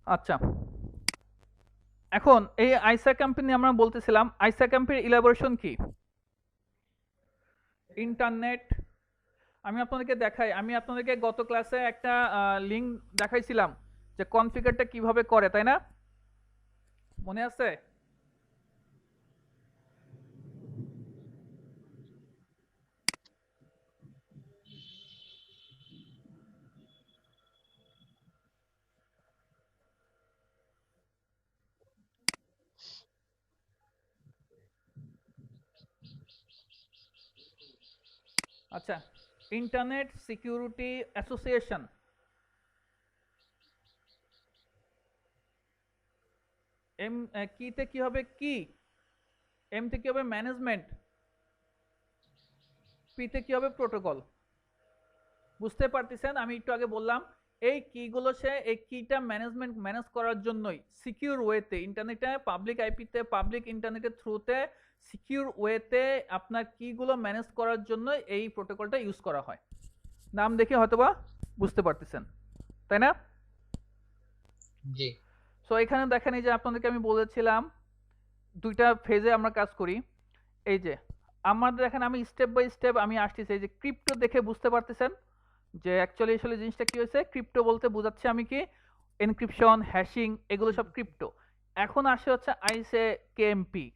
আচ্ছা, এখন এই আইসা ক্যাম্পেইন নিয়ে আমরা বলতেছিলাম, আইসা ক্যাম্পের ইলাবোরেশন কি? ইন্টারনেট, আমি আপনাদেরকে দেখাই, আমি আপনাদেরকে গত ক্লাসে একটা লিঙ্ক দেখাইছিলাম যে কনফিগারটা কিভাবে করে, তাই না? মনে আছে? আচ্ছা, ইন্টারনেট সিকিউরিটি অ্যাসোসিয়েশন, এম কিতে কি হবে কি, এমতে কি হবে ম্যানেজমেন্ট, পিতে কি হবে প্রোটোকল। বুঝতে পারতেছেন? আমি একটু আগে বললাম এই কিগুলো সে এই কিটা ম্যানেজ করার জন্যই সিকিউর ওয়েতে ইন্টারনেটে পাবলিক আইপিতে পাবলিক ইন্টারনেটের থ্রুতে সিকিউর ওয়েতে আপনার কিগুলো ম্যানেজ করার জন্য এই প্রোটোকলটা ইউজ করা হয়। নাম দেখে হয়তোবা বুঝতে পারতেছেন, তাই না? জি। সো এখানে দেখেন, এই যে আপনাদেরকে আমি বলেছিলাম দুইটা ফেজে আমরা কাজ করি। এই যে আমাদের দেখেন, আমি স্টেপ বাই স্টেপ আমি আসতেছি। এই যে ক্রিপ্টো দেখে বুঝতে পারতেছেন যে অ্যাকচুয়ালি আসলে জিনিসটা কি হয়েছে। ক্রিপ্টো বলতে বোঝাচ্ছে আমি কি, এনক্রিপশন, হ্যাশিং, এগুলো সব ক্রিপ্টো। এখন আসে হচ্ছে আইসে কেএমপি।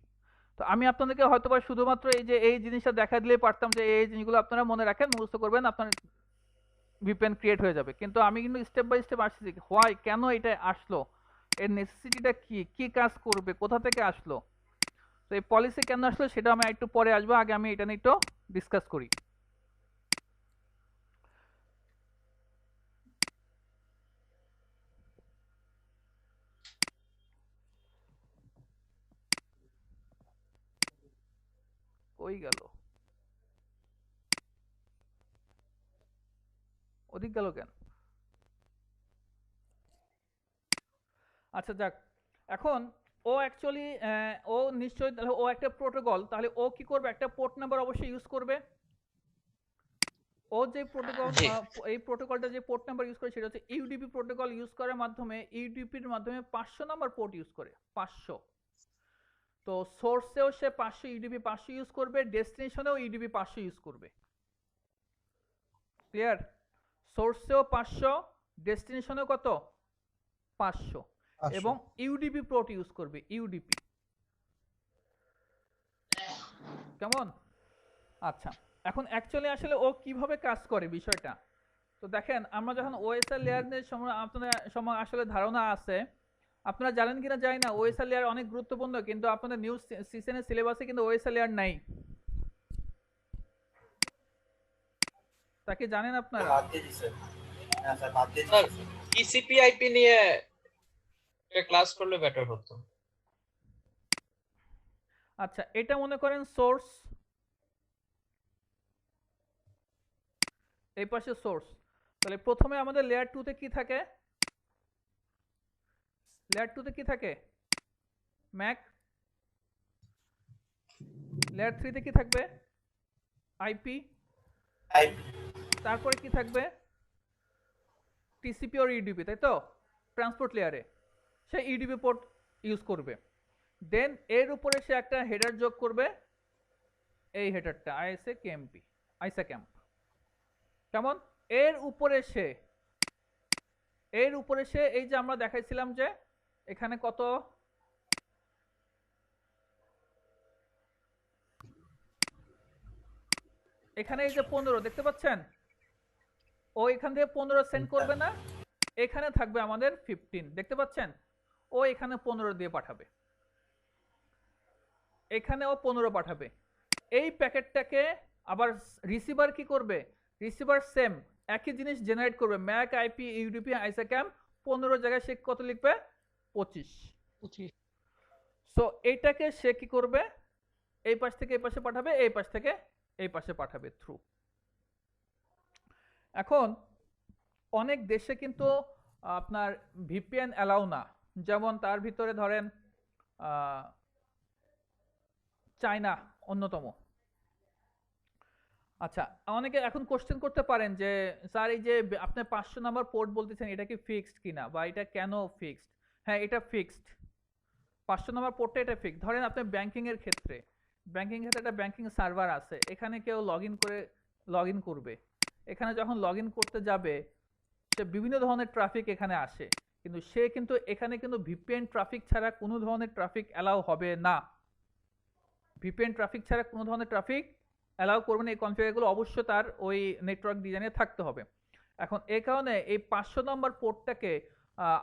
তো আমি আপনাদেরকে হয়তোবা শুধুমাত্র এই যে এই জিনিসটা দেখা দিলেই পারতাম যে এই জিনিসগুলো আপনারা মনে রাখেন, মুখস্থ করবেন, আপনার ভিপিএন ক্রিয়েট হয়ে যাবে। কিন্তু আমি কিন্তু স্টেপ বাই স্টেপ আসছি, হোয়াই, কেন এটা আসলো, এর নেসেসিটিটা কি, কি কাজ করবে, কোথা থেকে আসলো। তো এই পলিসি কেন আসলো সেটা আমি একটু পরে আসবো, আগে আমি এটা নিয়ে একটু ডিসকাস করি। কই গেল, ওদিক গেল কেন? আচ্ছা যাক, এখন ও অ্যাকচুয়ালি ও নিশ্চয়ই, তাহলে ও একটা প্রোটোকল, তাহলে ও কি করবে, একটা পোর্ট নাম্বার অবশ্যই ইউজ করবে। ও যে প্রোটোকল, জি। এই প্রোটোকলটা যে পোর্ট নাম্বার ইউজ করে সেটা হচ্ছে ইউডিপি প্রোটোকল ইউজ করার মাধ্যমে, ইউডিপির মাধ্যমে 500 নাম্বার পোর্ট ইউজ করে, 500। তো সোর্সেও সে 500 ইউডিপি 500 ইউজ করবে, ডেস্টিনেশনেও ইউডিপি 500 ইউজ করবে। ক্লিয়ার? সোর্সেও 500, ডেস্টিনেশনেও কত, 500। আসো। এবং ইউডিপি পোর্ট ইউজ করবে, ইউডিপি। কেমন? আচ্ছা, এখন অ্যাকচুয়ালি আসলে ও কিভাবে কাজ করে বিষয়টা। তো দেখেন, আমরা যখন ওএসআর লেয়ার নিয়ে আপনাদের সময় আসলে ধারণা আছে, আপনারা জানেন কিনা জানি না, ওএসআর লেয়ার অনেক গুরুত্বপূর্ণ, কিন্তু আপনাদের নিউজ সিসনের সিলেবাসে কিন্তু ওএসআর লেয়ার নাই। তা কি জানেন আপনারা? বাদ দিয়ে দিছে। হ্যাঁ স্যার, বাদ দিয়ে স্যার, দিছে। টিসিপি আইপি নিয়ে ক্লাস করলে বেটার হতো। আচ্ছা, এটা মনে করেন সোর্স, এই পাশে সোর্স। তাহলে প্রথমে আমাদের লেয়ার 2 তে কি থাকে, লেয়ার 2 তে কি থাকে, ম্যাক। লেয়ার 3 তে কি থাকবে, আইপি। আইপি। তারপরে কি থাকবে, টিসিপি আর ইউডিপি, তাই তো? ট্রান্সপোর্ট লেয়ারে সে ইউডিপি পোর্ট ইউজ করবে। দেন এর উপরে সে একটা হেডার যোগ করবে, এই হেডারটা আইএসএ কেএমপি, আইসা ক্যাম্প। কেমন? এর উপরে সে, এর উপরে সে এই যে আমরা দেখাইছিলাম যে এখানে কত, এখানে এই যে 15 দেখতে পাচ্ছেন, ও এখান থেকে 15 সেন্ড করবে না, এখানে থাকবে আমাদের 15, দেখতে পাচ্ছেন? ও এখানে 15 দিয়ে পাঠাবে, এখানে ও 15 পাঠাবে। এই প্যাকেটটাকে আবার রিসিভার কি করবে, রিসিভার সেম একই জিনিস জেনারেট করবে, ম্যাক আইপি ইউডিপি আইসা ক্যাম্প, 15 জায়গায় সে কত লিখবে, 25। সো এইটাকে সে কি করবে, এই পাশ থেকে এই পাশে পাঠাবে, এই পাশ থেকে এই পাশে পাঠাবে থ্রু। এখন অনেক দেশে কিন্তু আপনার ভিপিএন অ্যালাউ না, যেমন তার ভিতরে ধরেন চায়না অন্যতম। আচ্ছা, অনেকে এখন কোশ্চেন করতে পারেন যে স্যার এই যে আপনি 500 নাম্বার পোর্ট বলতেছেন এটা কি ফিক্সড কিনা বা এটা কেন ফিক্সড? হ্যাঁ, এটা ফিক্সড। 500 নাম্বার পোর্টটা এটা ফিক্সড। ধরেন আপনি ব্যাংকিং এর ক্ষেত্রে একটা ব্যাংকিং সার্ভার আছে, এখানে কেউ লগ ইন করবে। এখানে যখন লগ ইন করতে যাবে, সে বিভিন্ন ধরনের ট্রাফিক এখানে আসে, কিন্তু সে কিন্তু এখানে কিন্তু ভিপিএন ট্রাফিক ছাড়া কোনো ধরনের ট্রাফিক অ্যালাউ হবে না। ভিপিএন ট্রাফিক ছাড়া কোনো ধরনের ট্রাফিক অ্যালাউ করবে না। এই কনফিগারগুলো অবশ্যই তার ওই নেটওয়ার্ক ডিজাইনে থাকতে হবে। এখন এই কারণে এই 500 নম্বর পোর্টটাকে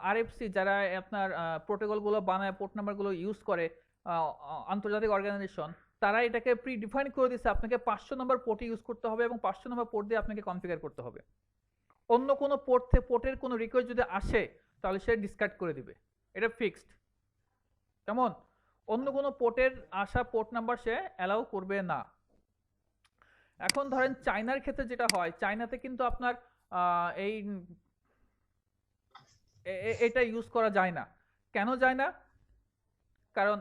আরএফসি যারা আপনার প্রোটোকলগুলো বানায়, পোর্ট নাম্বারগুলো ইউজ করে, আন্তর্জাতিক অর্গানাইজেশন, তারা এটাকে প্রি ডিফাইন করে দিচ্ছে আপনাকে 500 নম্বর পোর্ট ইউজ করতে হবে এবং 500 নম্বর পোর্ট দিয়ে আপনাকে কনফিগার করতে হবে। অন্য কোনো পোর্টের কোনো রিকোয়েস্ট যদি আসে তাহলে সে ডিসকার্ড করে দিবে। এটা ফিক্সড। কেমন? অন্য কোনো পোর্টের আসা পোর্ট নাম্বার সে অ্যালাউ করবে না। এখন ধরেন চায়নার ক্ষেত্রে যেটা হয়, চায়নাতে কিন্তু আপনার এই এটা ইউজ করা যায় না। কেন যায় না? কারণ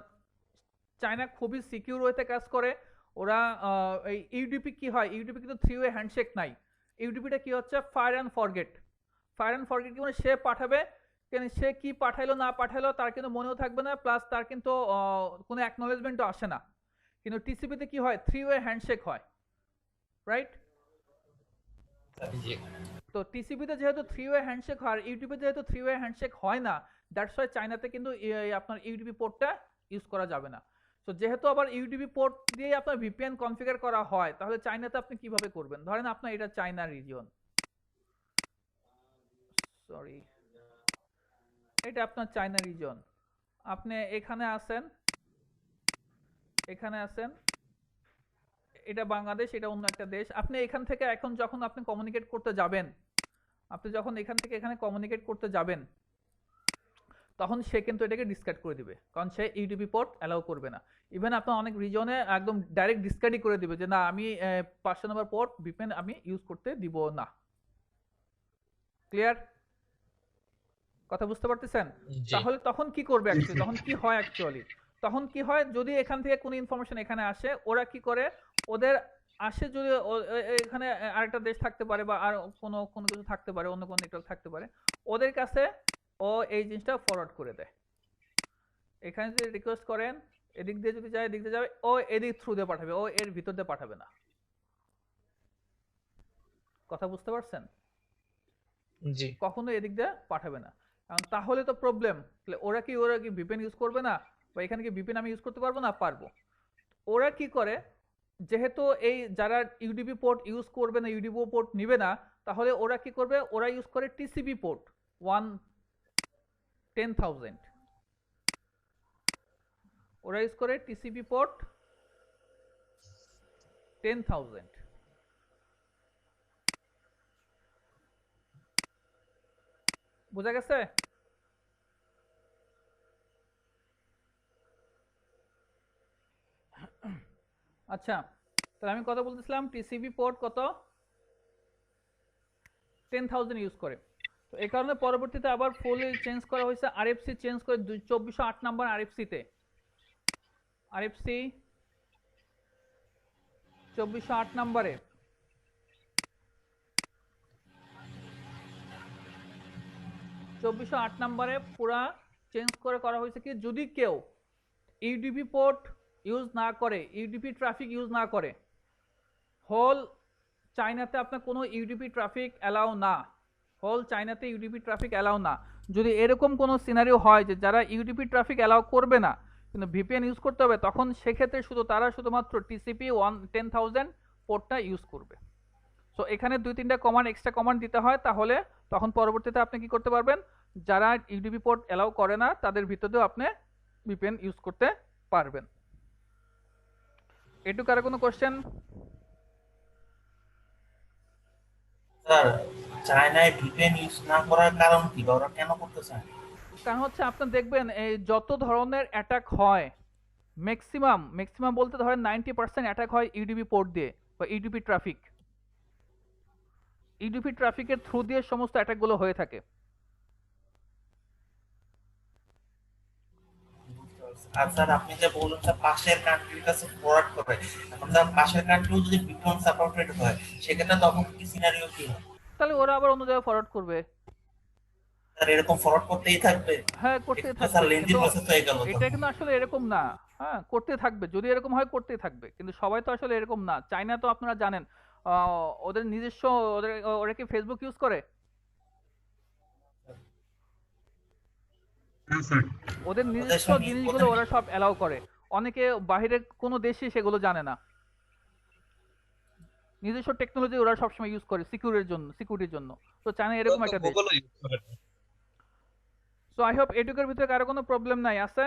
চায়না খুবই সিকিউর ওয়েতে কাজ করে। ওরা এই ইউডিপি কি হয়, ইউডিপি কিন্তু 3 ওয়ে হ্যান্ডশেক নাই। ইউডিপিটা কি হচ্ছে, fire and forget. Fire and forget কি মানে সে পাঠাবে, কিন্তু সে কি পাঠাইলো না পাঠাইলো তার কিন্তু মনেও থাকবে না, প্লাস তার কিন্তু কোনো অ্যাকনোলেজমেন্টও আসে না। কিন্তু টিসিপিতে কি হয়, 3 ওয়ে হ্যান্ডশেক হয়, রাইট? জি তো টিসিপিতে যেহেতু 3 ওয়ে হ্যান্ডশেক হয়, ইউটিউবে যেহেতু 3 ওয়ে হ্যান্ডশেক হয় না, দ্যাটস ওয়াই চায়নাতে কিন্তু আপনার ইউডিপি পোর্টটা ইউজ করা যাবে না। তো যেহেতু আবার ইউডিপি পোর্ট দিয়ে আপনার ভিপিএন কনফিগার করা হয়, তাহলে চায়নাতে আপনি কিভাবে করবেন? ধরেন আপনার এটা চায়না রিজিয়ন, সরি, এটা আপনার চায়না রিজিয়ন। আপনি এখানে আছেন, এটা বাংলাদেশ, এটা অন্য একটা দেশ। আপনি এখান থেকে এখন যখন আপনি কমিউনিকেট করতে যাবেন, আপনি যখন এখান থেকে এখানে কমিউনিকেট করতে যাবেন, তখন সে কিন্তু এটাকে ডিসকার্ড করে দিবে, কারণ সে ইউডিপি পোর্ট অ্যালাউ করবে না। ইভেন আপনার অনেক রিজনে একদম ডাইরেক্ট ডিসকার্ডই করে দিবে যে না, আমি 500 নম্বর পোর্ট ভিপিএন আমি ইউজ করতে দিব না। ক্লিয়ার? কথা বুঝতে পারতেছেন? জি তাহলে তখন কি করবে অ্যাকচুয়ালি, তখন কি হয় অ্যাকচুয়ালি? তখন কি হয়, যদি এখান থেকে কোনো ইনফরমেশন এখানে আসে, ওরা কি করে, ওদের আসে যদি এখানে আরেকটা দেশ থাকতে পারে বা আর কোনো কোনো কিছু থাকতে পারে, অন্য কোনো নেটওয়ার্ক থাকতে পারে, ওদের কাছে ও এই জিনিসটা ফরওয়ার্ড করে দেয়। এখানে যদি রিকোয়েস্ট করেন, এদিক দিয়ে যদি যায়, এদিক দিয়ে যাবে, ও এদিক থ্রু দিয়ে পাঠাবে, ও এর ভিতর দিয়ে পাঠাবে না। কথা বুঝতে পারছেন? জি কখনো এদিক দিয়ে পাঠাবে না। কারণ তাহলে তো প্রবলেম। তাহলে ওরা কি ভিপিএন ইউজ করবে না, বা এখানে কি ভিপিএন আমি ইউজ করতে পারবো না? পারবো। ওরা কি করে, যেহেতু এই যারা ইউডিপি পোর্ট ইউজ করবে না, ইউডিপি পোর্ট নিবে না, তাহলে ওরা কি করবে, ওরা ইউজ করে টিসিপি পোর্ট 10,000। ওরা ইউজ করে টিসিপি পোর্ট 10,000। বোঝা গেছে? আচ্ছা, তাহলে আমি কথা বলতেছিলাম, টিসিপি পোর্ট কত, 10,000 ইউজ করে। তো এই কারণে পরবর্তীতে আবার ফুল চেঞ্জ করা হয়েছে, আরএফসি চেঞ্জ করে 2408 নাম্বার আরএফসিতে, আরএফসি 2408 নাম্বারে 2408 নাম্বারে পুরা চেঞ্জ করে করা হয়েছে কি, যদি কেউ ইউডিপি পোর্ট ইউজ না করে, ইউডিপি ট্রাফিক ইউজ না করে, হোল চায়নাতে আপনার কোনো ইউডিপি ট্রাফিক অ্যালাউ না, হোল চায়নাতে ইউডিপি ট্রাফিক অ্যালাউ না। যদি এরকম কোনো সিনারিও হয় যে যারা ইউডিপি ট্রাফিক অ্যালাউ করবে না কিন্তু ভিপিএন ইউজ করতে হবে, তখন সেক্ষেত্রে তারা শুধুমাত্র টিসিপি 10,000 পোর্টটা ইউজ করবে। সো এখানে 2-3টা কমান্ড, এক্সট্রা কমান্ড দিতে হয়, তাহলে তখন পরবর্তীতে আপনি কি করতে পারবেন, যারা ইউডিপি পোর্ট অ্যালাউ করে না তাদের ভিতরেও আপনি ভিপিএন ইউজ করতে পারবেন। এটুকু আর কোনো কোশ্চেন? স্যার, চায়নায় ভিপিএন ইউজ না করার কারণ কি, বা ওরা কেন করতেছে না? কারণ হচ্ছে আপনি দেখবেন এই যত ধরনের অ্যাটাক হয়, ম্যাক্সিমাম বলতে ধরেন 90% অ্যাটাক হয় ইউডিপি পোর্ট দিয়ে বা ইউডিপি ট্রাফিকের থ্রু দিয়ে সমস্ত অ্যাটাকগুলো হয়ে থাকে। বুঝতে পারছি। আর স্যার আপনি যে বললেন স্যার পাশের কান্ট্রির কাছে ফরওয়ার্ড করে, এখন স্যার পাশের কান্ট্রিও যদি বিটকয়েন সাপোর্টেড হয় সেক্ষেত্রে তখন কি সিনারিও কি হয়? তাহলে ওরা আবার অন্য জায়গায় ফরওয়ার্ড করবে। স্যার এরকম ফরওয়ার্ড করতেই থাকবে? হ্যাঁ, এটা করতেই তো স্যার থাকবে, লেন্দি কিন্তু প্রসেস হয়ে গেল এটা তখন। কিন্তু আসলে এরকম না। হ্যাঁ, করতে থাকবে, যদি এরকম হয় করতেই থাকবে, কিন্তু সবাই তো আসলে এরকম না। চায়না তো আপনারা জানেন, ওদের নিজস্ব, ওরা কি ফেসবুক ইউজ করে? হ্যাঁ স্যার। ওদের ওদের নিজস্ব সঙ্গে জিনিসগুলো ওদের ওরা সব অ্যালাউ করে। অনেকে বাইরের কোনো দেশে সেগুলো জানে না। নিজস্ব টেকনোলজি ওরা সবসময় ইউজ করে সিকিউরিটির জন্য। তো চায়না এরকম তো একটা দেশ। গুগলও ইউজ করে না। সো আই হোপ এটুকুর ভিতরে কারো কোনো প্রবলেম নাই আছে?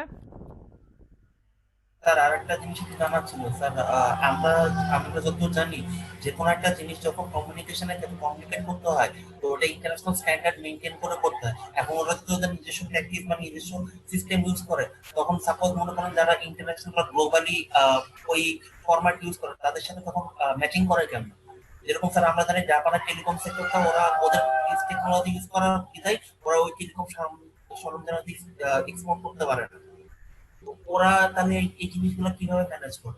স্যার আরেকটা জিনিস একটু জানার ছিল স্যার, আমরা আমরা যতদূর জানি যে কোনো একটা জিনিস যখন কমিউনিকেশনের ক্ষেত্রে কমিউনিকেট করতে হয় তো ওটা ইন্টারন্যাশনাল স্ট্যান্ডার্ড মেনটেন করে করতে হয়। এখন ওরা যদি ওদের নিজস্ব প্র্যাকটিস বা নিজস্ব সিস্টেম ইউজ করে তখন সাপোজ মনে করেন যারা ইন্টারন্যাশনাল বা গ্লোবালি ওই ফরম্যাট ইউজ করে তাদের সাথে তখন ম্যাচিং করে কেমন? যেরকম স্যার আমরা জানি জাপানের টেলিকম সেক্টরটা ওরা ওদের টেকনোলজি ইউজ করার বিধায় ওরা ওই টেলিকম সরঞ্জাম এক্সপোর্ট করতে পারে না। তো ওরা তাহলে এই জিনিসগুলো কিভাবে ম্যানেজ করে?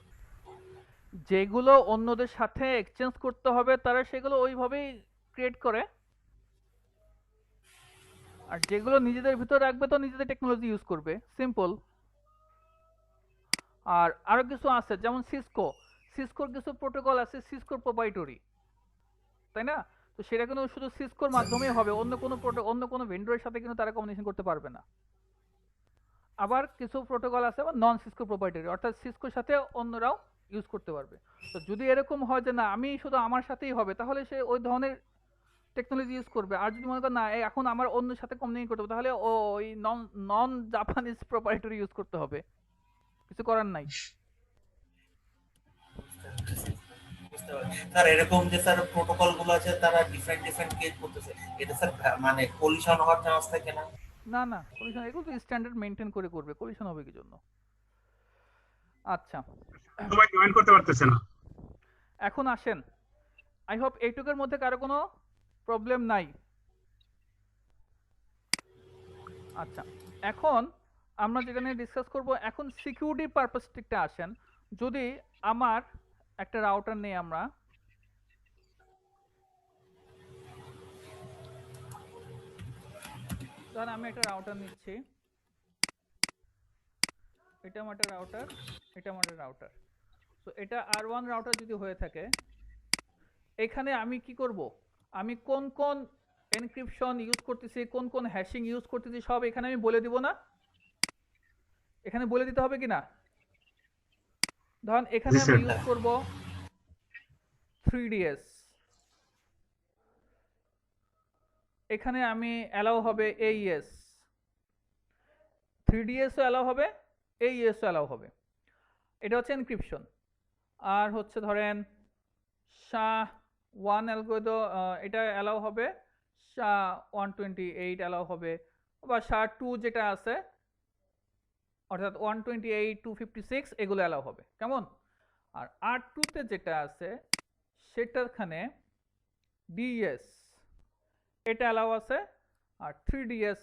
যেগুলো অন্যদের সাথে এক্সচেঞ্জ করতে হবে তারা সেগুলো ওইভাবেই ক্রিয়েট করে। আর যেগুলো নিজেদের ভিতর রাখবে তো নিজেদের টেকনোলজি ইউজ করবে, সিম্পল। আর আরো কিছু আছে, যেমন সিসকোর কিছু প্রোটোকল আছে সিসকোর প্রোপাইটরি, তাই না? তো সেটা কিন্তু শুধু সিসকোর মাধ্যমেই হবে, অন্য কোনো ভেন্ডরের সাথে কিন্তু তারা কমিউনিকেশন করতে পারবে না। আবার কিছু প্রোটোকল আছে নন সিসকো প্রোপাইটরি, অর্থাৎ সিসকোর সাথে অন্যরাও ইউজ করতে পারবে। তো যদি এরকম হয় যে না আমি শুধু আমার সাথেই হবে, তাহলে সে ওই ধরনের টেকনোলজি ইউজ করবে। আর যদি মনে করেন না এখন আমার অন্যের সাথে কমিউনিকেট করতে হবে, তাহলে ওই নন নন জাপানিজ প্রোপাইটরি ইউজ করতে হবে, কিছু করার নাই। বুঝতে পারছি। স্যার এরকম যে স্যার প্রোটোকল গুলো আছে তারা ডিফারেন্ট ডিফারেন্ট কেস করতেছে, এটা স্যার মানে কলিশন হওয়ার চান্স থাকে না? না না, কলিশন এগুলো তো স্ট্যান্ডার্ড মেনটেন করে করবে, কলিশন হবে কি জন্য? আচ্ছা, সবাই জয়েন করতে পারতেছে না। এখন আসেন, আই হোপ এইটুকুর মধ্যে কারো কোনো প্রবলেম নাই। আচ্ছা, এখন আমরা যেটা নিয়ে ডিসকাস করব, এখন সিকিউরিটি পারপাসটিকটা আসেন। যদি আমার একটা রাউটার নেই, আমরা ধরেন আমি একটা রাউটার নিচ্ছি, এটা আমার একটা রাউটার, এটা আমার একটা রাউটার। তো এটা R1 রাউটার যদি হয়ে থাকে, এখানে আমি কি করব, আমি কোন কোন এনক্রিপশন ইউজ করতেছি, কোন কোন হ্যাশিং ইউজ করতেছি, সব এখানে আমি বলে দিব না? এখানে বলে দিতে হবে কিনা? ধরেন এখানে জি আমি স্যার। ইউজ করব 3ds, এখানে আমি অ্যালাউ হবে AES, 3ds ও অ্যালাউ হবে, AES ও অ্যালাউ হবে। এটা হচ্ছে এনক্রিপশন। আর হচ্ছে ধরেন SHA-1 অ্যালগোরিদম, এটা অ্যালাউ হবে, SHA-128 অ্যালাউ হবে, বা SHA-2 যেটা আছে অর্থাৎ 128 256 এগুলো অ্যালাউ হবে, কেমন? আর R2 তে যেটা আছে সেটাখানে DES এটা অ্যালাউ আছে, আর 3DS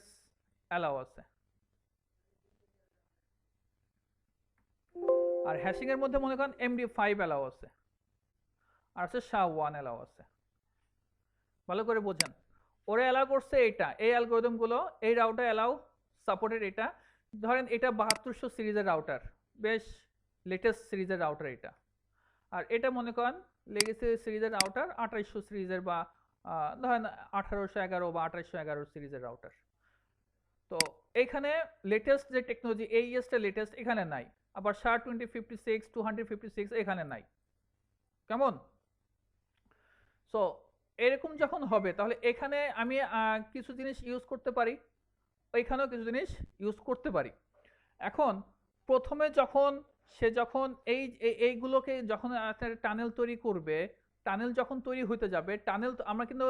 অ্যালাউ আছে। আর হ্যাশিং এর মধ্যে মনে করেন MD5 অ্যালাউ আছে, আর আছে SHA-1 অ্যালাউ আছে। ভালো করে বোঝেন, ওরা অ্যালাউ করছে এটা, এই অ্যালগোরিদম গুলো, এই রাউটার অ্যালাউ সাপোর্টেড। এটা ধরেন এটা 7200 সিরিজের রাউটার, বেশ লেটেস্ট সিরিজের রাউটার এটা। আর এটা মনে করেন লেগেসি সিরিজের রাউটার 2800 সিরিজের, বা ধরেন 1811 বা 2811 সিরিজের রাউটার। তো এইখানে লেটেস্ট যে টেকনোলজি AES টা লেটেস্ট এখানে নাই, আবার SHA-256 256 এখানে নাই, কেমন? সো এরকম যখন হবে তাহলে এখানে আমি কিছু জিনিস ইউজ করতে পারি, ওইখানেও কিছু জিনিস ইউজ করতে পারি। এখন প্রথমে যখন যখন এইগুলোকে যখন একটা টানেল তৈরি করবে, টানেল যখন তৈরি হতে যাবে, টানেল আমরা কিন্তু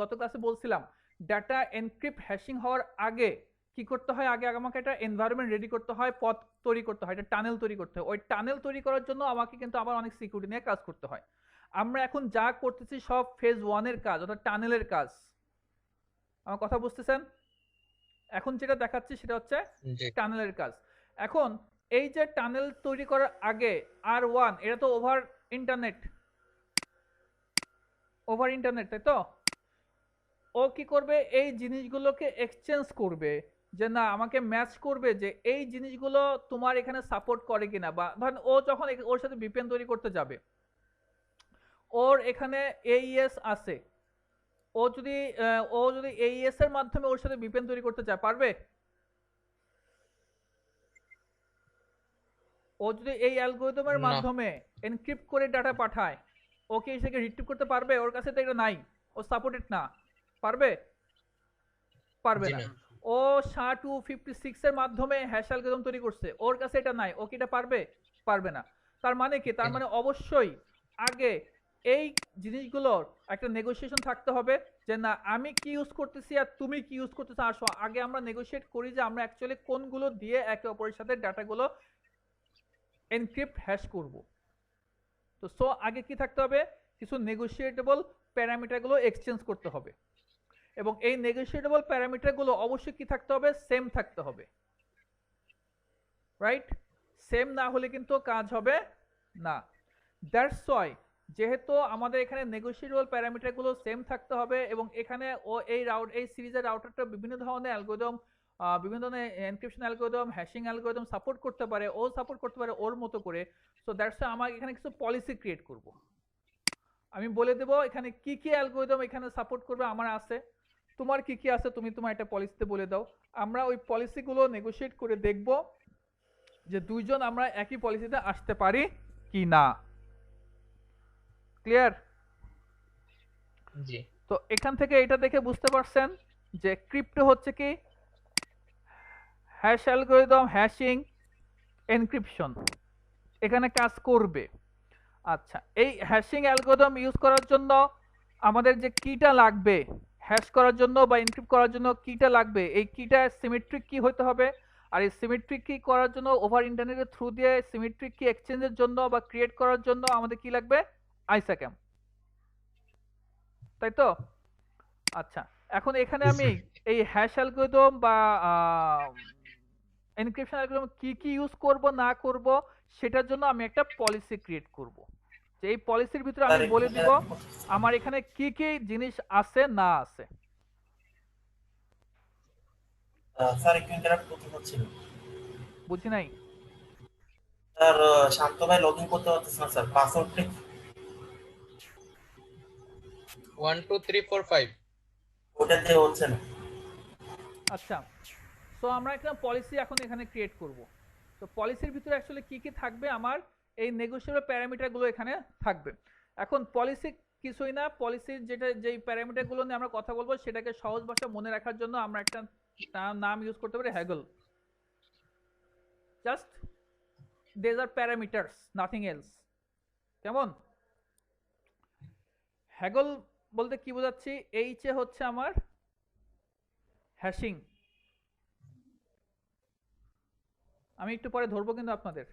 গত ক্লাসে বলছিলাম ডাটা এনক্রিপ্ট হ্যাশিং হওয়ার আগে কি করতে হয়, আগে আমাকে একটা এনভায়রনমেন্ট রেডি করতে হয়, পথ তৈরি করতে হয়, একটা টানেল তৈরি করতে হয়। ওই টানেল তৈরি করার জন্য আমাকে কিন্তু আবার অনেক সিকিউরিটি নিয়ে কাজ করতে হয়। আমরা এখন যা করতেছি সব ফেজ 1 এর কাজ, অর্থাৎ টানেলের কাজ। আমার কথা বুঝতেছেন? এখন যেটা দেখাচ্ছি সেটা হচ্ছে জি। টানেলের কাজ। এখন এই যে টানেল তৈরি করার আগে R1 এটা তো ওভার ইন্টারনেট, তাই তো? ও কি করবে, এই জিনিসগুলোকে এক্সচেঞ্জ করবে, যে না আমাকে ম্যাচ করবে যে এই জিনিসগুলো তোমার এখানে সাপোর্ট করে কিনা। বা ধরেন ও যখন ওর সাথে VPN তৈরি করতে যাবে, ওর এখানে AES আছে, ও যদি AES এর মাধ্যমে ওর সাথে VPN তৈরি করতে চায়, পারবে? ও যদি এই অ্যালগরিদমের না। মাধ্যমে এনক্রিপ্ট করে ডাটা পাঠায়, ও কি সেটাকে রিট্রিভ করতে পারবে? ওর কাছে তো এটা নাই, ও সাপোর্টেড না, পারবে? পারবে জি না। না। ও SHA-256 এর মাধ্যমে হ্যাশ অ্যালগরিদম তৈরি করছে, ওর কাছে এটা নাই, ও কি এটা পারবে? পারবে না। তার মানে কি? তার মানে অবশ্যই আগে এই জিনিসগুলোর একটা নেগোসিয়েশন থাকতে হবে, যে না আমি কি ইউজ করতেছি আর তুমি কি ইউজ করতেছো, আসো আগে আমরা নেগোশিয়েট করি যে আমরা অ্যাকচুয়ালি কোনগুলো দিয়ে একে অপরের সাথে ডাটাগুলো এনক্রিপ্ট হ্যাশ করব। তো আগে কি থাকতে হবে, কিছু নেগোশিয়েটেবল প্যারামিটারগুলো এক্সচেঞ্জ করতে হবে, এবং এই নেগোশিয়েটেবল প্যারামিটারগুলো অবশ্যই কি থাকতে হবে, সেম থাকতে হবে, রাইট? সেম না হলে কিন্তু কাজ হবে না। দ্যাটস ওয়াই যেহেতু আমাদের এখানে নেগোশিয়েটেবল প্যারামিটারগুলো সেম থাকতে হবে, এবং এখানে ও এই সিরিজের রাউটারটা বিভিন্ন ধরনের অ্যালগরিদম, বিভিন্ন ধরনের encryption algorithm, hashing algorithm support করতে পারে, ও সাপোর্ট করতে পারে ওর মতো করে। সো দ্যাটস ওয়াই আমার এখানে কিছু পলিসি ক্রিয়েট করব। আমি বলে দেবো এখানে কি কি অ্যালগরিদম এখানে সাপোর্ট করবে আমার আছে, তোমার কি কি আছে তুমি তোমার একটা পলিসিতে বলে দাও। আমরা ওই পলিসিগুলো নেগোশিয়েট করে দেখব যে দুইজন আমরা একই পলিসিতে আসতে পারি কি না। ক্লিয়ার? জি। তো এখান থেকে এটা দেখে বুঝতে পারছেন যে ক্রিপ্টো হচ্ছে কি হ্যাশ অ্যালগরিদম, হ্যাশিং, এনক্রিপশন এখানে কাজ করবে। আচ্ছা, এই হ্যাশিং অ্যালগরিদম ইউজ করার জন্য আমাদের যে কিটা লাগবে, হ্যাশ করার জন্য বা এনক্রিপ্ট করার জন্য কিটা লাগবে, এই কিটা সিমেট্রিক কি হতে হবে। আর এই সিমেট্রিক কি করার জন্য ওভার ইন্টারনেটের থ্রু দিয়ে সিমেট্রিক কি এক্সচেঞ্জের জন্য বা ক্রিয়েট করার জন্য আমাদের কি লাগবে, আইসাক্যাম, তাই তো? আচ্ছা, এখন এখানে আমি এই হ্যাশ অ্যালগরিদম বা এনক্রিপশন অ্যালগরিদম কি কি ইউজ করব না করব সেটার জন্য আমি একটা পলিসি ক্রিয়েট করব, যে এই পলিসির ভিতরে আমি বলে দিব আমার এখানে কি কি জিনিস আছে না আছে। স্যার একটু ইন্টারাপ্ট করতে হচ্ছিল। বুঝি নাই। স্যার শান্ত ভাই লগইন করতে পারতেছে না স্যার, পাসওয়ার্ডটা 1 2 3 4 5 ওটা দিয়ে হচ্ছে না। আচ্ছা, সো আমরা একটা পলিসি এখন এখানে ক্রিয়েট করব। তো পলিসির ভিতরে অ্যাকচুয়ালি কি কি থাকবে, আমার এই নেগোশিয়েবল প্যারামিটারগুলো এখানে থাকবে। এখন পলিসি কিছুই না, পলিসির যেই প্যারামিটারগুলো নিয়ে আমরা কথা বলবো সেটাকে সহজ ভাষা মনে রাখার জন্য আমরা একটা নাম ইউজ করতে পারি, হ্যাগল। জাস্ট দেজ আর প্যারামিটারস, নাথিং এলস। কেমন? হ্যাগল বলতে কি বোঝাচ্ছি, এইচ এ হচ্ছে আমার হ্যাশিং, আমি একটু পরে ধরবো কিন্তু আপনাদের।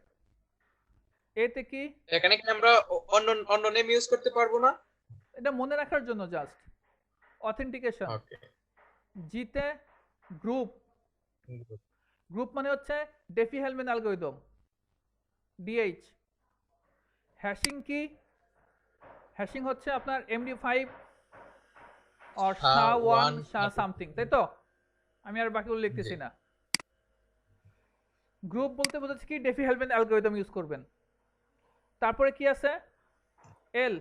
এতে কি, এখানে কি আমরা অন্য অন্য নেম ইউজ করতে পারবো না? এটা মনে রাখার জন্য জাস্ট অথেন্টিকেশন। ওকে। জিতে গ্রুপ, গ্রুপ মানে হচ্ছে ডেফি হেলম্যান অ্যালগরিদম, ডিএইচ। হ্যাশিং কি, হ্যাশিং হচ্ছে আপনার MD5 আর SHA-1 SHA-something, তাই তো? আমি আর বাকিগুলো লিখতেছি না। গ্রুপ বলতে বোঝাচ্ছে কি ডেফি হেলম্যান অ্যালগরিদম ইউজ করবেন। তারপরে কি আছে, এল,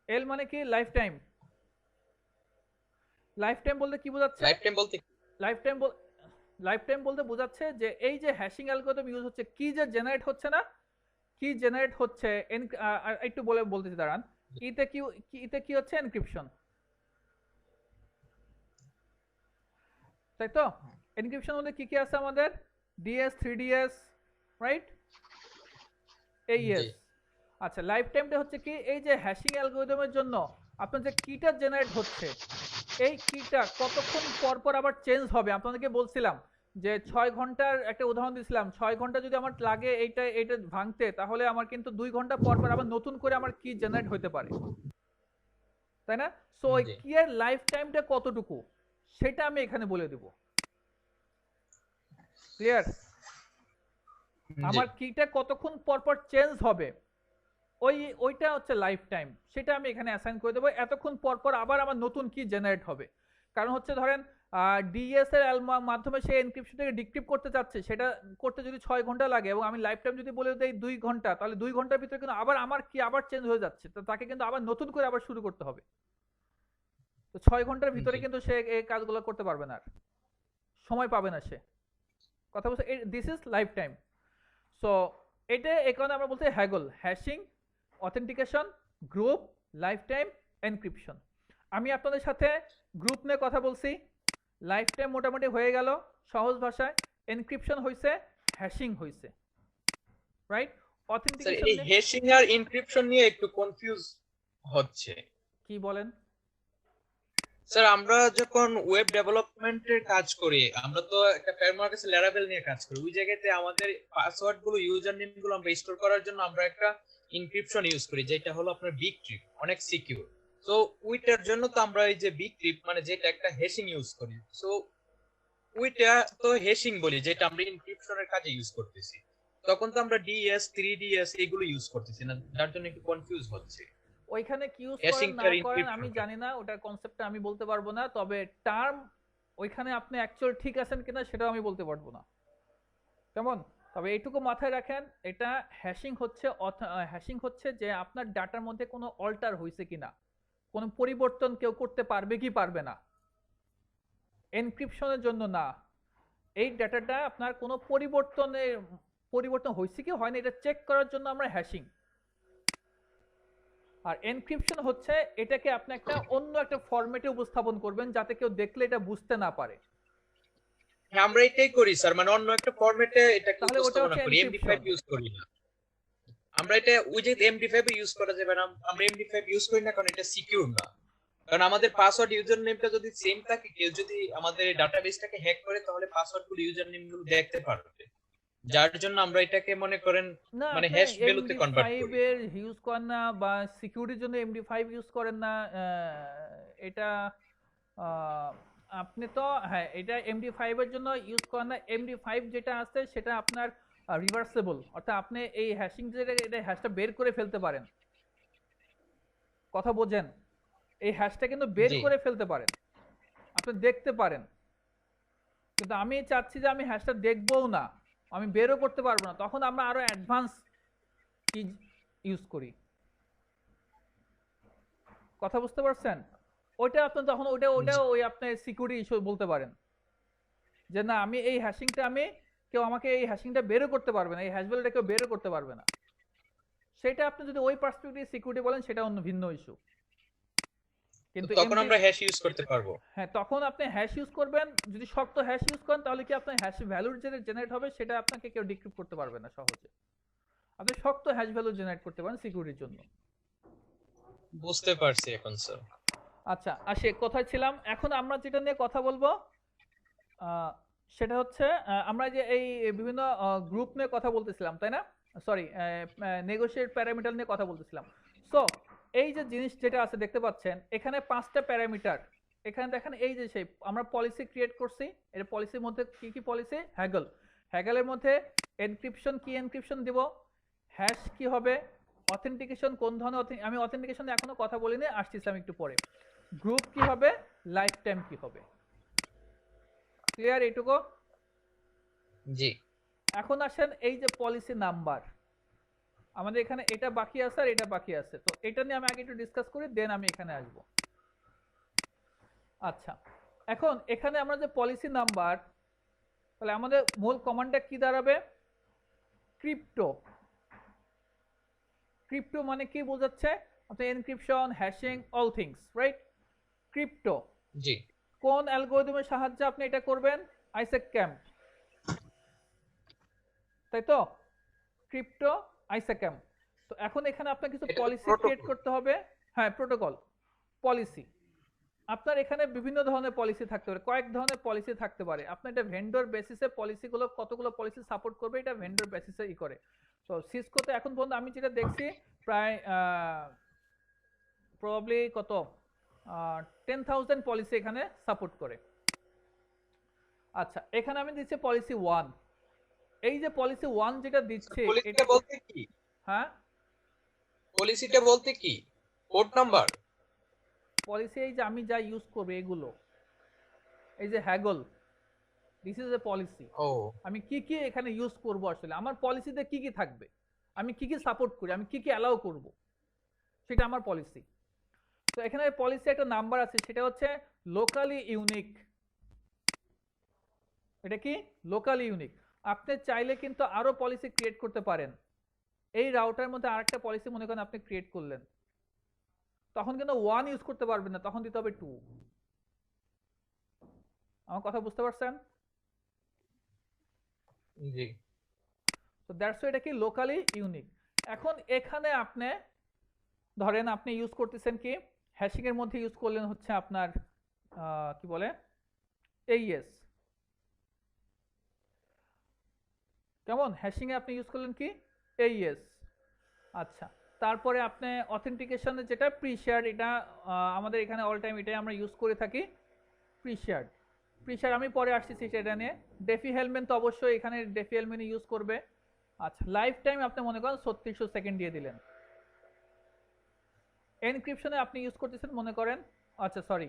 এল মানে কি লাইফ টাইম। লাইফ টাইম বলতে কি বোঝাচ্ছে, লাইফ টাইম বলতে লাইফ টাইম বলতে বোঝাচ্ছে যে এই যে হ্যাশিং অ্যালগরিদম ইউজ হচ্ছে, কি যে জেনারেট হচ্ছে না, কি জেনারেট হচ্ছে, একটু বলতেছি দাঁড়ান। ইতে কি হচ্ছে, এনক্রিপশন, তাই তো? এনক্রিপশন মধ্যে কি কি আছে আমাদের, DS 3DS, রাইট, AES। আচ্ছা, লাইফ টাইমটা হচ্ছে কি এই যে হ্যাশিং অ্যালগরিদমের জন্য আপনার যে কিটা জেনারেট হচ্ছে, এই কিটা কতক্ষণ পর পর আবার চেঞ্জ হবে। আপনাদেরকে বলছিলাম যে 6 ঘন্টার একটা উদাহরণ দিয়েছিলাম, 6 ঘন্টা যদি আমার লাগে এইটা ভাঙতে, তাহলে আমার কিন্তু 2 ঘন্টা পর পর আবার নতুন করে আমার কি জেনারেট হতে পারে, তাই না? সো ওই কি এর লাইফ টাইমটা কতটুকু সেটা আমি এখানে বলে দেব। ক্লিয়ার? জি আমার কিটা কতক্ষণ পর পর চেঞ্জ হবে ওইটা হচ্ছে লাইফ টাইম, সেটা আমি এখানে অ্যাসাইন করে দেবো। এতক্ষণ পর পর আবার আমার নতুন কি জেনারেট হবে, কারণ হচ্ছে ধরেন ডিএস এর মাধ্যমে সে এনক্রিপশনটাকে ডিক্রিপ্ট করতে চাচ্ছে, সেটা করতে যদি 6 ঘন্টা লাগে এবং আমি লাইফ টাইম যদি বলে দেই 2 ঘন্টা, তাহলে 2 ঘন্টার ভিতরে কিন্তু আবার আমার কি আবার চেঞ্জ হয়ে যাচ্ছে, তো তাকে কিন্তু আবার নতুন করে আবার শুরু করতে হবে। তো 6 ঘন্টার ভিতরে জি কিন্তু সে এই কাজগুলো করতে পারবে না, আর সময় পাবে না সে। কথা বলছে this is life time. So এটা এই কারণে আমরা বলতে হ্যাগল, hashing, authentication, group, life time, encryption. আমি আপনাদের সাথে গ্রুপ নিয়ে কথা বলছি, লাইফ টাইম মোটামুটি হয়ে গেল সহজ ভাষায়, এনক্রিপশন হয়েছে, হ্যাশিং হয়েছে, রাইট? স্যার অথেন্টিকেশন এই হ্যাশিং আর এনক্রিপশন নিয়ে একটু কনফিউজ হচ্ছে। কি বলেন? স্যার আমরা যখন ওয়েব ডেভেলপমেন্টের কাজ করি, আমরা তো একটা ফ্রেমওয়ার্ক আছে ল্যারাভেল নিয়ে কাজ করি, ওই জায়গাতে আমাদের পাসওয়ার্ড গুলো, ইউজার নেম গুলো আমরা স্টোর করার জন্য আমরা একটা এনক্রিপশন ইউজ করি, যেটা হলো আপনার বিগ ট্রিপ, অনেক সিকিউর। সো ওইটার জন্য তো আমরা এই যে বিগ ট্রিপ মানে যেটা একটা হ্যাশিং ইউজ করি, সো ওইটা তো হ্যাশিং বলি, যেটা আমরা এনক্রিপশনের কাজে ইউজ করতেছি। তখন তো আমরা ডিএস 3ডিএস এগুলো ইউজ করতেছি না, যার জন্য একটু কনফিউজ হচ্ছে। ওইখানে কি ইউজ করেন হ্যাশিংটা না আর করেন আমি এনক্রিপশনটা জানি না, ওটার কনসেপ্টটা আমি বলতে পারবো না, তবে টার্ম ওইখানে আপনি অ্যাকচুয়াল ঠিক আছেন কিনা সেটাও আমি বলতে পারবো না, কেমন? তবে এইটুকু মাথায় রাখেন, এটা হ্যাশিং হচ্ছে যে আপনার ডাটার মধ্যে কোনো অল্টার হয়েছে কিনা, কোনো পরিবর্তন কেউ করতে পারবে কি পারবে না, এনক্রিপশনের জন্য না। এই ডাটাটা আপনার কোনো পরিবর্তন হয়েছে কি হয়নি এটা চেক করার জন্য আমরা হ্যাশিং। আর এনক্রিপশন হচ্ছে এটাকে আপনি একটা অন্য একটা ফরম্যাটে উপস্থাপন করবেন যাতে কেউ দেখলে এটা বুঝতে না পারে, হ্যাঁ আমরা এটাই করি স্যার, মানে অন্য একটা ফরম্যাটে এটাকে তাহলে ওটা উপস্থাপনা হচ্ছে করি, এমডি5 এনক্রিপশন। ইউজ করি না আমরা। এটা ওই যে এমডি5 ইউজ করা যাবে না, আমরা এমডি5 ইউজ করি না কারণ এটা সিকিউর না। কারণ আমাদের পাসওয়ার্ড ইউজার নেমটা যদি সেম থাকে, কেউ যদি আমাদের ডাটাবেসটাকে হ্যাক করে তাহলে পাসওয়ার্ড গুলো ইউজার নেম গুলো দেখতে পারবে, যার জন্য আমরা এটাকে মনে করেন না মানে আপনি হ্যাশ ভ্যালুতে কনভার্ট এমডি5 করি। এর ইউজ করেন না বা সিকিউরিটির জন্য এমডি5 ইউজ করেন না, এটা আহ, আপনি তো হ্যাঁ এটা এমডি5 এর জন্য ইউজ করেন না। এমডি5 যেটা আছে সেটা আপনার রিভার্সেবল, অর্থাৎ আপনি এই হ্যাশিং যেটা এটা হ্যাশটা বের করে ফেলতে পারেন, কথা বোঝেন? এই হ্যাশটা কিন্তু বের জি করে ফেলতে পারেন, আপনি দেখতে পারেন, কিন্তু আমি চাচ্ছি যে আমি হ্যাশটা দেখবও না, আমি বেরও করতে পারবো না, তখন আমরা আরো অ্যাডভান্স কি ইউজ করি, কথা বুঝতে পারছেন? ওইটা আপনি তখন ওইটা ওই আপনি সিকিউরিটি ইস্যু বলতে পারেন যে না আমি এই হ্যাশিংটা কেউ আমাকে এই হ্যাশিংটা বেরও করতে পারবে না, এই হ্যাশ ভ্যালুটা কেউ বেরও করতে পারবে না। সেটা আপনি যদি ওই পার্সপেক্টিভ সিকিউরিটি বলেন সেটা অন্য ভিন্ন ইস্যু, কিন্তু তখন আমরা হ্যাশ ইউজ করতে পারবো। হ্যাঁ তখন আপনি হ্যাশ ইউজ করবেন, যদি শক্ত হ্যাশ ইউজ করেন তাহলে কি আপনার হ্যাশ ভ্যালুর যেটা জেনারেট হবে সেটা আপনাকে কেউ ডিক্রিপ্ট করতে পারবে না সহজে, আপনি শক্ত হ্যাশ ভ্যালু জেনারেট করতে পারেন সিকিউরিটির জন্য। বুঝতে পারছি এখন স্যার। আচ্ছা আসে কোথায় ছিলাম, এখন আমরা যেটা নিয়ে কথা বলবো সেটা হচ্ছে আমরা যে এই বিভিন্ন গ্রুপ নিয়ে কথা বলতেছিলাম তাই না, সরি নেগোশিয়েট প্যারামিটার নিয়ে কথা বলতেছিলাম। সো এই যে জিনিস যেটা আছে দেখতে পাচ্ছেন এখানে 5টা প্যারামিটার, এখানে দেখেন এই যে সেই আমরা পলিসি ক্রিয়েট করছি, এর পলিসির মধ্যে কি কি পলিসি, হ্যাগলের মধ্যে এনক্রিপশন কি এনক্রিপশন দিব, হ্যাশ কি হবে, অথেন্টিকেশন কোন ধরনের, আমি অথেন্টিকেশন এখনো কথা বলিনি, আসতেছি আমি একটু পরে, গ্রুপ কি হবে, লাইফ টাইম কি হবে, ক্লিয়ার এইটুকু? জি এখন আসেন এই যে পলিসি নাম্বার, আমাদের এখানে এটা বাকি আছে আর এটা বাকি আছে, তো এটা নিয়ে আমি আগে একটু ডিসকাস করি দেন আমি এখানে আসব। আচ্ছা এখন এখানে আমরা যে পলিসি নাম্বার, তাহলে আমাদের মূল কমান্ডটা কি দাঁড়াবে, ক্রিপ্টো। ক্রিপ্টো মানে কি বোঝাচ্ছে, আপনি encryption, hashing, all things, right? Crypto জি কোন অ্যালগরিদমের সাহায্যে আপনি এটা করবেন, আইসেক ক্যাম্প, তাই তো? ক্রিপ্টো আইসাক্যাম। তো এখন এখানে আপনার কিছু এটা তো পলিসি ক্রিয়েট প্রোটোকল। করতে হবে, হ্যাঁ প্রোটোকল পলিসি। আপনার এখানে বিভিন্ন ধরনের পলিসি থাকতে পারে, কয়েক ধরনের পলিসি থাকতে পারে, আপনার এটা ভেন্ডর বেসিসে পলিসিগুলো কতগুলো পলিসি সাপোর্ট করবে এটা ভেন্ডর বেসিসে করে। তো সিসকোতে এখন পর্যন্ত আমি যেটা দেখছি প্রায় প্রবাবলি কত 10,000 পলিসি এখানে সাপোর্ট করে। আচ্ছা এখানে আমি দিচ্ছি পলিসি 1, এই যে পলিসি 1 যেটা দিচ্ছে পলিসিটা বলতে কি? হ্যাঁ, পলিসিটা বলতে কি? Code number? পলিসি এই যে আমি যা ইউজ করব এগুলো, এই যে হ্যাগল, দিস ইজ এ পলিসি। ও আমি কি কি এখানে ইউজ করব, আসলে আমার পলিসিতে কি কি থাকবে, আমি কি কি সাপোর্ট করি, আমি কি কি অ্যালাউ করব, সেটা আমার পলিসি। তো এখানে পলিসি একটা নাম্বার আছে, সেটা হচ্ছে লোকালি ইউনিক। এটা কি লোকালি ইউনিক। আপনি চাইলে কিন্তু আরো পলিসি ক্রিয়েট করতে পারেন। এই রাউটার মধ্যে আরেকটা পলিসি মনে করেন আপনি ক্রিয়েট করলেন, তখন কিন্তু 1 ইউজ করতে পারবেন না, তখন দিতে হবে 2। আমার কথা বুঝতে পারছেন? জি। তো দ্যাটস এটা কি লোকালি ইউনিক। এখন এখানে আপনি ধরেন আপনি ইউজ করতেছেন কি, হ্যাশিং এর মধ্যে ইউজ করলেন হচ্ছে আপনার কি বলে এইএস, কেমন, হ্যাশিং এ আপনি ইউজ করলেন কি এইএস। আচ্ছা, তারপরে আপনি অথেন্টিকেশনে যেটা প্রি শেয়ার, এটা আমাদের এখানে অল টাইম এটাই আমরা ইউজ করে থাকি, প্রি শেয়ার। প্রি শেয়ার আমি পরে আসছি সেটা নিয়ে। ডেফি হেলমেন তো অবশ্যই এখানে ডেফি হেলমেন ইউজ করবে। আচ্ছা, লাইফ টাইম আপনি মনে করেন 3600 সেকেন্ড দিয়ে দিলেন। এনক্রিপশনে আপনি ইউজ করতেছেন মনে করেন, আচ্ছা সরি,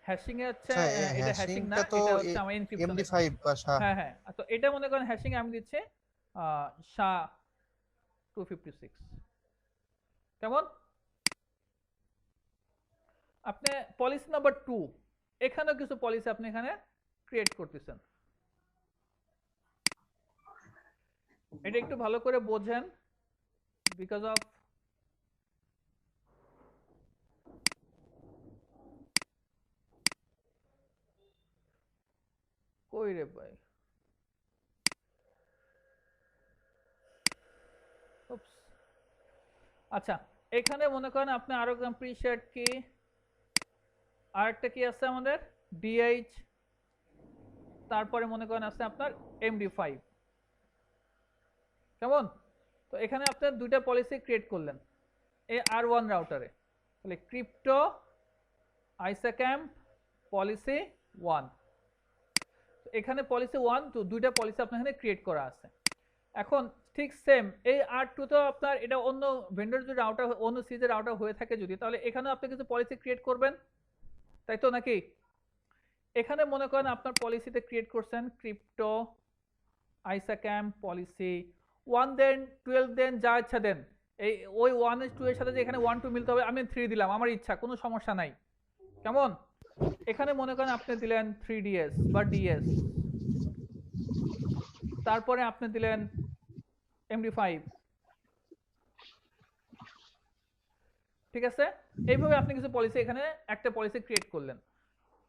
হ্যাশিং এ হচ্ছে এটা হ্যাশিং না, এটা হচ্ছে আমার এনক্রিপশন। MD5 বা SHA। হ্যাঁ হ্যাঁ, তো এটা মনে করেন হ্যাশিং আমি দিচ্ছি SHA 256। কেমন? আপনি পলিসি নাম্বার 2, এখানেও কিছু পলিসি আপনি এখানে ক্রিয়েট করতেছেন। এটা একটু ভালো করে বোঝেন, বিকজ অফ কই রে ভাই, Oops. আচ্ছা, এখানে মনে করেন আপনি আরো প্রিসেট কি, আরেকটা কি আছে আমাদের ডিএইচ, তারপরে মনে করেন আছে আপনার MD5। কেমন? তো এখানে আপনি দুইটা পলিসি ক্রিয়েট করলেন এই R1 রাউটারে, তাহলে ক্রিপ্টো আইসাক্যাম্প পলিসি 1। এখানে পলিসি 1 তো দুইটা পলিসি আপনার এখানে ক্রিয়েট করা আছে। এখন ঠিক সেম এই R2 তো আপনার এটা অন্য ভেন্ডর যদি রাউটার অন্য সিজের রাউটার হয়ে থাকে যদি, তাহলে এখানেও আপনি কিছু পলিসি ক্রিয়েট করবেন, তাই তো নাকি? এখানে মনে করেন আপনার পলিসিতে ক্রিয়েট করছেন ক্রিপ্টো আইসাক্যাম্প পলিসি 1 দেন 12 দেন যা ইচ্ছা দেন, এই ওই 1 2 এর সাথে যে এখানে 1 2 মিলতে হবে আমি 3 দিলাম, আমার ইচ্ছা, কোনো সমস্যা নাই। কেমন? এখানে মনে করেন আপনি দিলেন 3DS বা DS, তারপরে আপনি দিলেন MD5। ঠিক আছে, এইভাবে আপনি কিছু পলিসি এখানে একটা পলিসি ক্রিয়েট করলেন,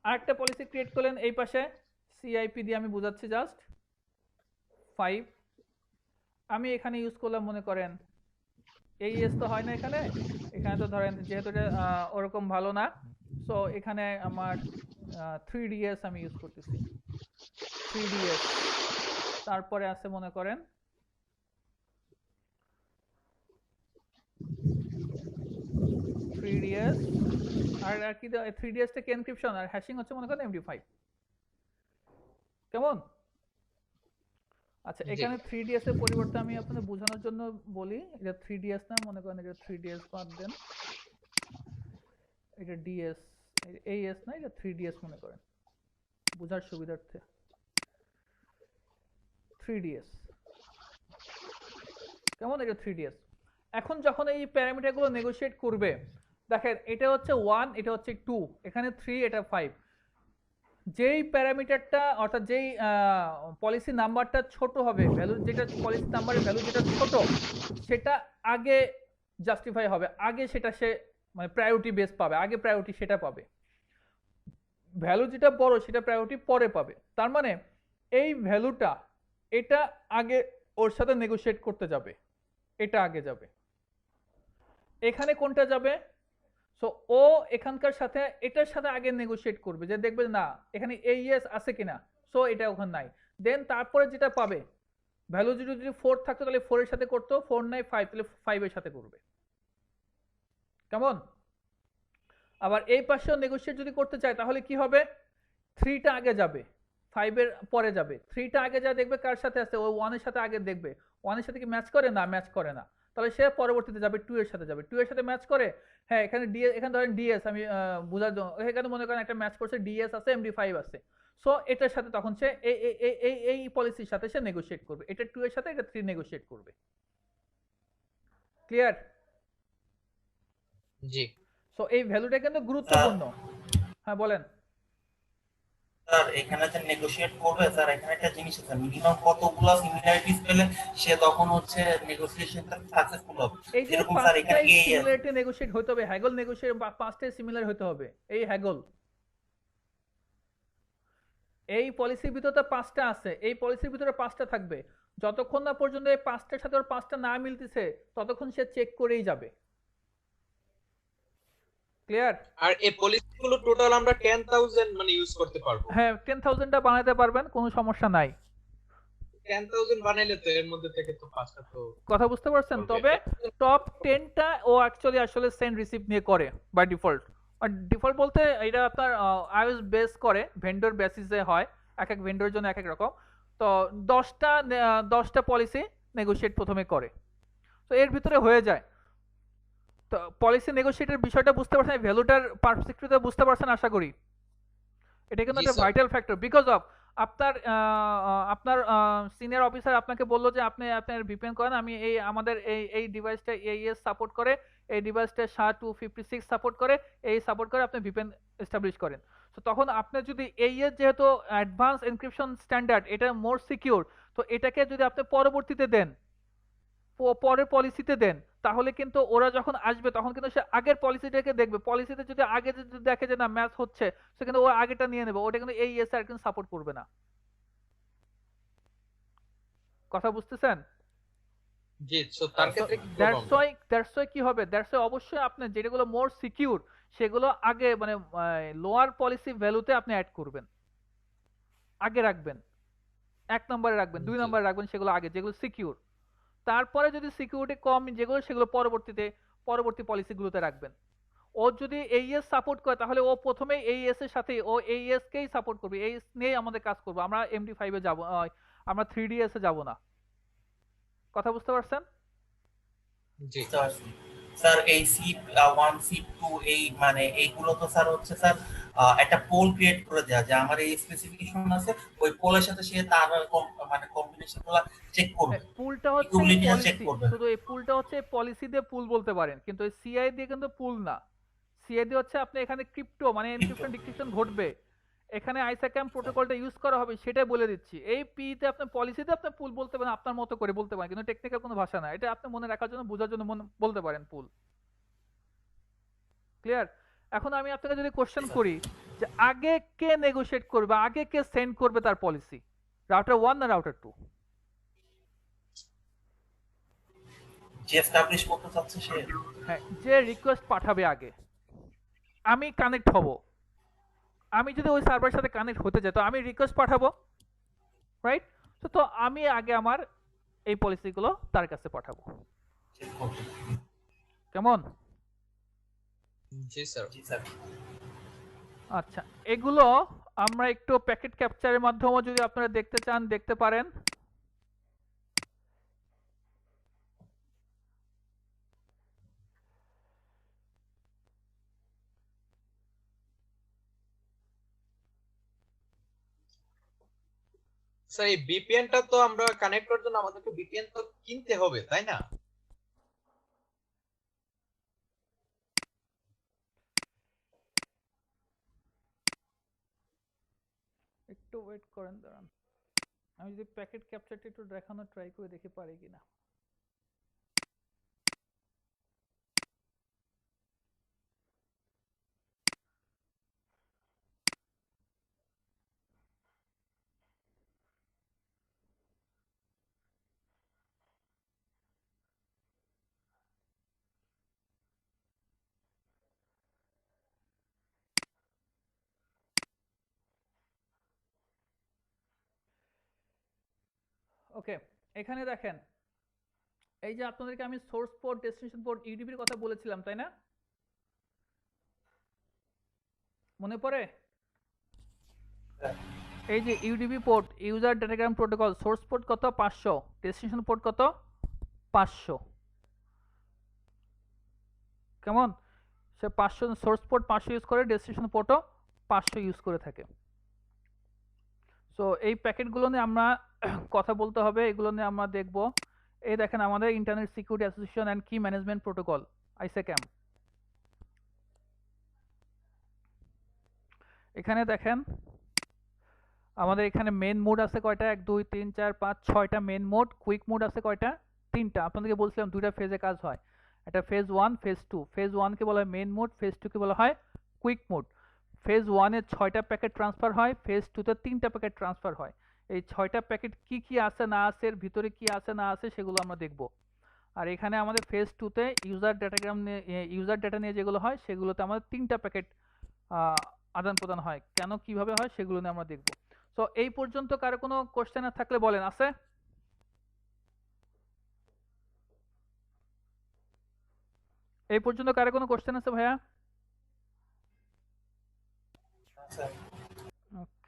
আরেকটা পলিসি ক্রিয়েট করলেন এই পাশে CIP দিয়ে, আমি বোঝাচ্ছি জাস্ট 5। আমি এখানে ইউজ করলাম মনে করেন AES তো হয় না এখানে, এখানে তো ধরেন যেহেতু এটা ওরকম ভালো না, সো এখানে আমার 3DS আমি ইউজ করতেছি, 3DS। তারপরে আছে মনে করেন আর কি 3DS টা কি এনক্রিপশন, আর হ্যাশিং হচ্ছে মনে করেন MD5। কেমন? আচ্ছা, এখানে 3DS এর পরিবর্তে আমি আপনাদের বোঝানোর জন্য বলি, এটা 3DS না, মনে করেন এটা 3DS বাদ দেন, এটা DS, AES না, এটা 3DS মনে করেন বোঝার সুবিধার্থে 3DS। কেমন? এটা 3DS। এখন যখন এই প্যারামিটারগুলো নেগোশিয়েট করবে, দেখেন এটা হচ্ছে 1, এটা হচ্ছে 2, এখানে 3, এটা 5। যেই প্যারামিটারটা অর্থাৎ যেই পলিসি নাম্বারটা ছোট হবে, ভ্যালু যেটা পলিসি নাম্বারের ভ্যালু যেটা ছোট, সেটা আগে জাস্টিফাই হবে, আগে সেটা সে মানে প্রায়োরিটি বেস পাবে, আগে প্রায়োরিটি সেটা পাবে। ভ্যালু যেটা বড় সেটা প্রায়োরিটি পরে পাবে। তার মানে এই ভ্যালুটা এটা আগে ওর সাথে নেগোশিয়েট করতে যাবে, এটা আগে যাবে। এখানে কোনটা যাবে? সো ও এখানকার সাথে এটার সাথে আগে নেগোশিয়েট করবে, যে দেখবে না এখানে AES আছে কিনা, সো এটা ওখানে নাই। দেন তারপরে যেটা পাবে ভ্যালু যদি 4 থাকতো তাহলে 4 এর সাথে করতো, 4 নাই 5 তাহলে 5 এর সাথে করবে। কেমন? আবার এই পাশেও নেগোশিয়েট যদি করতে চায় তাহলে কি হবে, 3টা আগে যাবে, 5 এর পরে যাবে, 3 টা আগে যা দেখবে কার সাথে আছে, ও 1 এর সাথে আগে দেখবে, 1 এর সাথে কি ম্যাচ করে, না ম্যাচ করে না, তাহলে সে পরবর্তীতে যাবে 2 এর সাথে যাবে, 2 এর সাথে ম্যাচ করে, হ্যাঁ এখানে ডিএস, এখানে ধরেন ডিএস, আমি বোঝার জন্য এখানে মনে করেন একটা ম্যাচ করছে, ডিএস আছে, এমডি5 আছে, সো এটার সাথে তখন সে এই পলিসির সাথে সে নেগোশিয়েট করবে, এটা 2 এর সাথে এটা 3 নেগোশিয়েট করবে। ক্লিয়ার? জি সো এই ভ্যালুটা কিন্তু গুরুত্বপূর্ণ। হ্যাঁ বলেন। স্যার এখানে যে নেগোশিয়েট করবে স্যার, এখানে একটা জিনিস আছে, মিনিমাম কতগুলো সিমিলারিটিস পেলে সে তখন হচ্ছে নেগোসিয়েশনটা সাকসেসফুল হবে, এই যে এরকম স্যার এখানে পাঁচটাই কি সিমিলারিটি নেগোশিয়েট হতে হবে, হ্যাগল নেগোশিয়েট, পাঁচটাই সিমিলার হতে হবে, এই হ্যাগল, এই পলিসির ভিতরে তো 5টা আছে, এই পলিসির ভিতরে 5টা থাকবে, যতক্ষণ না পর্যন্ত এই 5টার সাথে ওর 5টা না মিলতেছে ততক্ষণ সে চেক করেই যাবে। ক্লিয়ার? আর এই পলিসিগুলো টোটাল আমরা 10,000 মানে ইউজ করতে পারবো। হ্যাঁ 10,000টা বানাতে পারবেন, কোনো সমস্যা নাই। 10,000 বানাইলে তো এর মধ্যে থেকে তো 5টা তো কথা বুঝতে পারছেন? তবে টপ 10টা ও অ্যাকচুয়ালি আসলে সেন্ড রিসিভ নিয়ে করে বাই ডিফল্ট। আর ডিফল্ট বলতে এটা আপনার আইওএস বেস করে, ভেন্ডর বেসিসে হয়, এক এক ভেন্ডরের জন্য এক এক রকম। তো 10টা পলিসি নেগোশিয়েট প্রথমে করে, তো এর ভিতরে হয়ে যায়। তো পলিসি নেগোশিয়েটের বিষয়টা বুঝতে পারছেন, ভ্যালুটার পার্সপেক্টিভটা বুঝতে পারছেন আশা করি। এটা কিন্তু জি, একটা sir. Vital factor, because of আপনার সিনিয়র অফিসার আপনাকে বললো যে আপনি আপনার ভিপিএন করেন, আমি এই আমাদের এই ডিভাইসটা এইএস সাপোর্ট করে, এই ডিভাইসটা SHA-256 সাপোর্ট করে, এই সাপোর্ট করে আপনি ভিপিএন এস্টাবলিশ করেন। তো তখন আপনি যদি এইএস যেহেতু অ্যাডভান্স এনক্রিপশন স্ট্যান্ডার্ড, এটা মোর সিকিউর, তো এটাকে যদি আপনি পরবর্তীতে দেন, পরের পলিসিতে দেন, তাহলে কিন্তু ওরা যখন আসবে তখন কিন্তু সে আগের পলিসিটাকে দেখবে, পলিসিতে যদি আগে যদি দেখে যে না ম্যাচ হচ্ছে, সে কিন্তু ও আগেটা নিয়ে নেবে, ওটা কিন্তু এই এস আর কিন্তু সাপোর্ট করবে না। কথা বুঝতেছেন? জি, সো তার ক্ষেত্রে কি করব দ্যাটস ওয়াই কি হবে, দ্যাটস ওয়াই অবশ্যই আপনি যেগুলো মোর সিকিউর সেগুলো আগে মানে লোয়ার পলিসি ভ্যালুতে আপনি অ্যাড করবেন, আগে রাখবেন, 1 নম্বরে রাখবেন, 2 জি। নম্বরে রাখবেন, সেগুলো আগে যেগুলো সিকিউর। তারপরে যদি সিকিউরিটি কম যেগুলো, সেগুলো পরবর্তী পলিসিগুলোতে রাখবেন। ও যদি এইএস সাপোর্ট করে তাহলে ও প্রথমেই এইএস এর সাথে ও এইএস কেই সাপোর্ট করবে, এইএস নিয়েই আমাদের কাজ করবো, আমরা এমডি5 এ যাব, আমরা 3ডিএস এ যাব না। কথা বুঝতে পারছেন? জি স্যার এই সিপ 1 সিপ 2 এই মানে এইগুলো তো স্যার হচ্ছে স্যার একটা পোল ক্রিয়েট করে দেওয়া, যে আমার এই স্পেসিফিকেশন আছে, ওই পোলের সাথে সে তার মানে কম্বিনেশনগুলো চেক করবে, পুলটা হচ্ছে ইকুইলিটিটা চেক পলিসি, করবে। শুধু এই পুলটা হচ্ছে পলিসি দিয়ে পুল বলতে পারেন, কিন্তু এই সিআই দিয়ে কিন্তু পুল না। সিআই দিয়ে হচ্ছে আপনি এখানে ক্রিপ্টো মানে এনক্রিপশন ডিক্রিপশন ঘটবে, এখানে আইসাক্যাম প্রোটোকলটা ইউজ করা হবে, সেটাই বলে দিচ্ছি। এই পিতে আপনি পলিসিতে আপনি পুল বলতে পারেন, আপনার মতো করে বলতে পারেন, কিন্তু টেকনিক্যাল কোনো ভাষা না, এটা আপনি মনে রাখার জন্য, বোঝার জন্য বলতে পারেন পুল। ক্লিয়ার? এখন আমি আপনাকে যদি কোশ্চেন করি যে আগে কে নেগোশিয়েট করবে, আগে কে সেন্ড করবে তার পলিসি, রাউটার 1 না রাউটার 2? যে এস্টাবলিশ করতে চাচ্ছে সে। হ্যাঁ, যে রিকোয়েস্ট পাঠাবে আগে, আমি কানেক্ট হব, আমি যদি ওই সার্ভারের সাথে কানেক্ট হতে চাই তো আমি রিকোয়েস্ট পাঠাবো, রাইট? তো আমি আগে আমার এই পলিসিগুলো তার কাছে পাঠাবো। চেক করবে। কেমন? জি স্যার। জি স্যার। আচ্ছা, এগুলো আমরা একটু প্যাকেট ক্যাপচারের মাধ্যমে যদি আপনারা দেখতে চান দেখতে পারেন। স্যার এই ভিপিএনটা তো আমরা কানেক্ট করার জন্য আমাদেরকে ভিপিএন তো কিনতে হবে তাই না? একটু ওয়েট করেন, দাঁড়ান, আমি যদি প্যাকেট ক্যাপচারটা একটু দেখানো ট্রাই করে দেখি পারি কিনা। ওকে, এখানে দেখেন, এই যে আপনাদেরকে আমি সোর্স পোর্ট, ডেস্টিনেশন পোর্ট, ইউডিপির কথা বলেছিলাম তাই না? মনে পড়ে? এই যে UDP port user datagram protocol source port কত 500, ডেস্টিনেশন পোর্ট কত 500। কেমন? সে 500 সোর্স পোর্ট 500 ইউজ করে, ডেস্টিনেশন পোর্টও 500 ইউজ করে থাকে। সো এই প্যাকেটগুলো নিয়ে আমরা কথা বলতে হবে, এগুলো নিয়ে আমরা দেখব। এই দেখেন আমাদের ইন্টারনেট সিকিউরিটি অ্যাসোসিয়েশন অ্যান্ড কি ম্যানেজমেন্ট প্রোটোকল আইসিএমএ। এখানে দেখেন আমাদের এখানে মেন মোড আছে কয়টা, 1 2 3 4 5 6টা মেন মোড। কুইক মোড আছে কয়টা, 3টা। আপনাদেরকে বলছিলাম দুইটা ফেজে কাজ হয়, এটা ফেজ 1 ফেজ 2। ফেজ 1 কে বলা হয় মেন মোড, ফেজ 2 কে বলা হয় কুইক মোড। ফেজ 1 এ 6টা প্যাকেট ট্রান্সফার হয়, ফেজ 2 তে 3টা প্যাকেট ট্রান্সফার হয়। এই 6টা প্যাকেট কি কি আছে না আছে, এর ভিতরে কি আছে না আছে সেগুলো আমরা দেখব। আর এখানে আমাদের ফেজ 2 তে ইউজার ডেটাগ্রাম নিয়ে ইউজার ডেটা নিয়ে যেগুলো হয় সেগুলোতে আমাদের 3টা প্যাকেট আদান প্রদান হয়। কেন কিভাবে হয় সেগুলো নিয়ে আমরা দেখব। সো এই পর্যন্ত কারো কোনো কোশ্চেন থাকলে বলেন। আছে? এই পর্যন্ত কারো কোনো কোশ্চেন আছে ভাইয়া? স্যার